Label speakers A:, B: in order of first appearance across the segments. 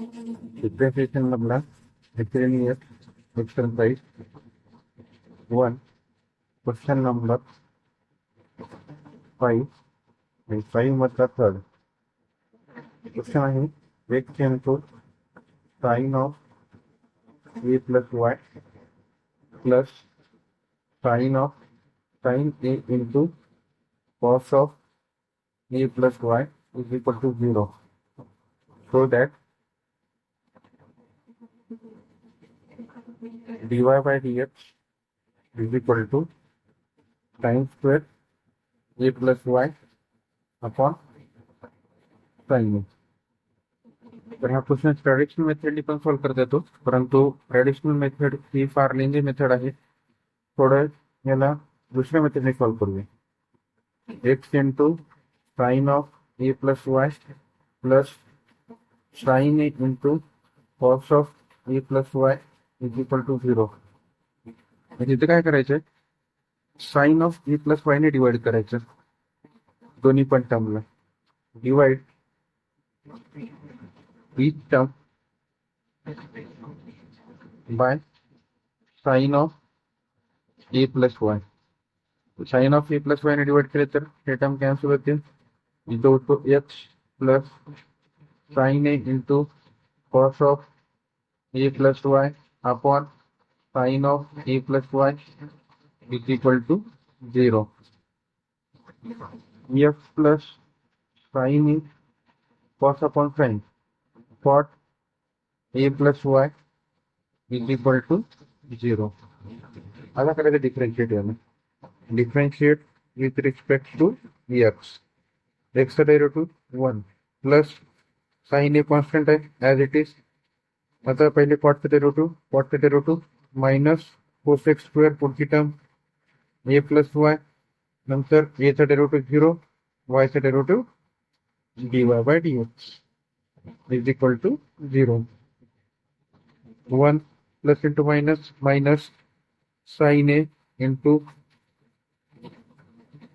A: Differentiation मधला exercise 1 question number 5 आणि 5 मधला थर्ड क्वेश्चन आहे x into sine of A plus Y plus sine A into cos of A plus Y is equal to 0 so that dy by dx is equal to sin square a plus y upon sin a. तर हा question traditional मेथडनी पण solve करता येतो, परंतु traditional method ही फार लेंदी method आहे. थोडं याला दुसऱ्या मेथडने सॉल्व्ह करूया. X into sine of A plus Y plus sine A into cos of A plus Y is equal to 0. म्हणजे इथे काय करायचंय, sine of A plus Y ने डिवाइड करायचं दोन्ही पण टर्मला. Divide each term by sin of a plus y. Sine of A plus Y ने डिवाइड केले तर हे टर्म कॅन्सल होतील. इथं होतो X plus sine A into cos of A plus y upon sine of A plus Y is equal to 0. X plus sine a cos upon sine cot a plus y is equal to 0. आता करायचं differentiate याला. Differentiate with respect to X. X चा derivative 1 plus sine A constant आहे as it is. आता पहिले कॉटचं derivative minus cos X square पुढची term A plus Y, नंतर ए चा डेरिव्हेटिव्ह 0, वाय चा derivative dy by dx is equal to 0. 1 plus into minus sin a into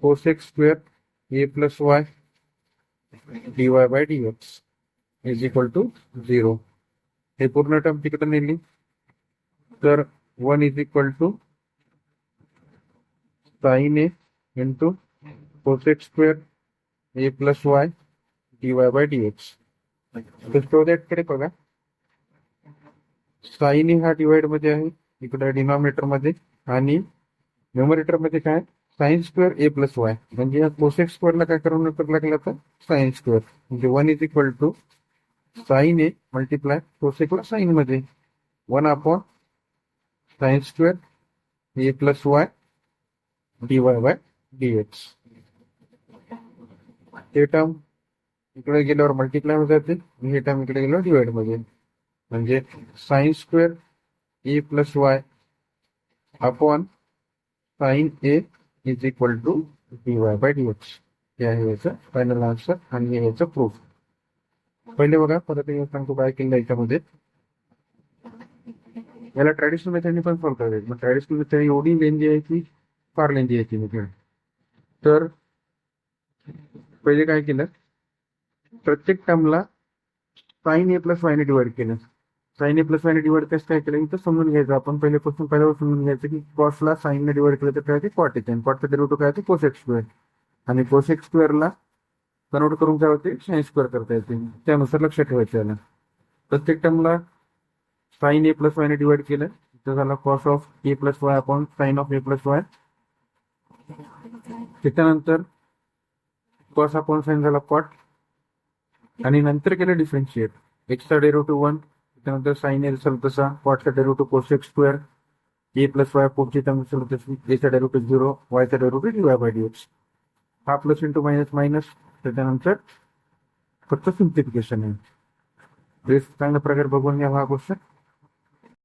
A: cos x square a plus y dy by dx is equal to 0. हे पूर्ण term तिकडे नेली तर 1 is equal to sin a into cos x square a plus y dy by dx. कडे बघा, sign हा divide मध्ये आहे इकडे डिनॉमिनेटर मध्ये, आणि न्यूमरेटर मध्ये काय साइन स्क्वेअर ए प्लस वाय. म्हणजे या कोसेक स्क्वेअरला काय करून लागलं तर साइन स्क्वेअर. म्हणजे 1 is equal to sine A multiply कोसेकला साइन मध्ये 1 upon sine square A plus Y dy by dx. ते टर्म इकडे गेल्यावर मल्टिप्लाय होत जाते, हे टर्म इकडे गेल्यावर डिवाइड मध्ये. म्हणजे sine square A plus y upon sine a is equal to dy by dx. हे आहे याचं फायनल आन्सर आणि याचं प्रूफ. पहिले बघा, परत सांगतो काय केलं याच्यामध्ये. याला ट्रॅडिशनल मेथडने पण सॉल्व्ह करायचं. मग ट्रॅडिशनल मेथड एवढी लेंदी आहे की फार लेंदी आहे ती मेथड. तर पहिले काय केलं, प्रत्येक टर्मला साइन ए प्लस वायने डिवाइड केलं. साइन ए प्लस वायने डिवाइड कसं काय केलं इथं समजून घ्यायचं आपण. पहिल्यापासून समजून घ्यायचं की कॉसला साइनने डिवाइड केलं तर काय ते कॉट येते, आणि कॉटचं डेरिव्हेटिव्ह काय ते कोसेक स्क्वेअर, आणि कोसेक स्क्वेअरला कन्वर्ट करून काय होते साइन स्क्वेअर करता येते. त्यानुसार लक्षात ठेवायचं याला. प्रत्येक टर्मला साइन ए प्लस वायने डिवाइड केलं, इथं झाला cos of A plus y upon sine of A plus Y. त्याच्यानंतर कॉस अपॉन साइन झाला कॉट, आणि नंतर केलं डिफरेंशिएट. एक्सचा डेरिव्हेटिव्ह 1, त्यानंतर साइन ए असेल तसा, कॉटचा डेरिव्हेटिव्ह कोसेक स्क्वेअर ए प्लस वाय, पुढची टर्म असेल तशी एचा डेरिव्हेटिव्ह 0, वायचा डेरिव्हेटिव्ह dy बाय dx. हा प्लस इंटू मायनस, त्याच्यानंतर फक्त सिम्प्लिफिकेशन आहे. चांगल्या प्रकारे बघून घ्या हा क्वेश्चन.